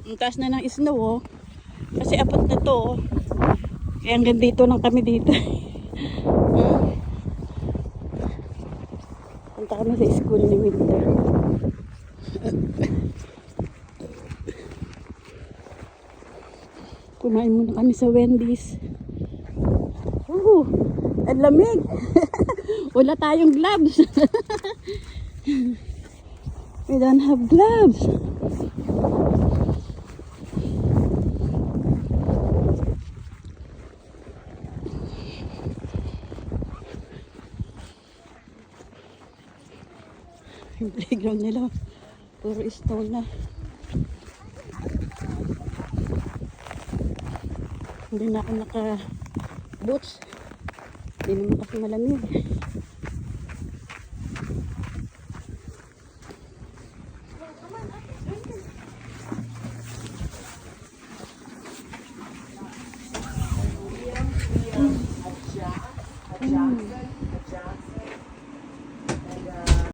Ang taas na ng snow, oh. Kasi apat na to, oh. Kaya hanggang dito lang kami dito. Punta kami sa school ni Winter. Kumain muna kami sa Wendy's. Ang lamig. Wala tayong gloves. We don't have gloves. Yung playground nila puro stone na. Hindi na ako naka boots. Hindi naman kasi malamig.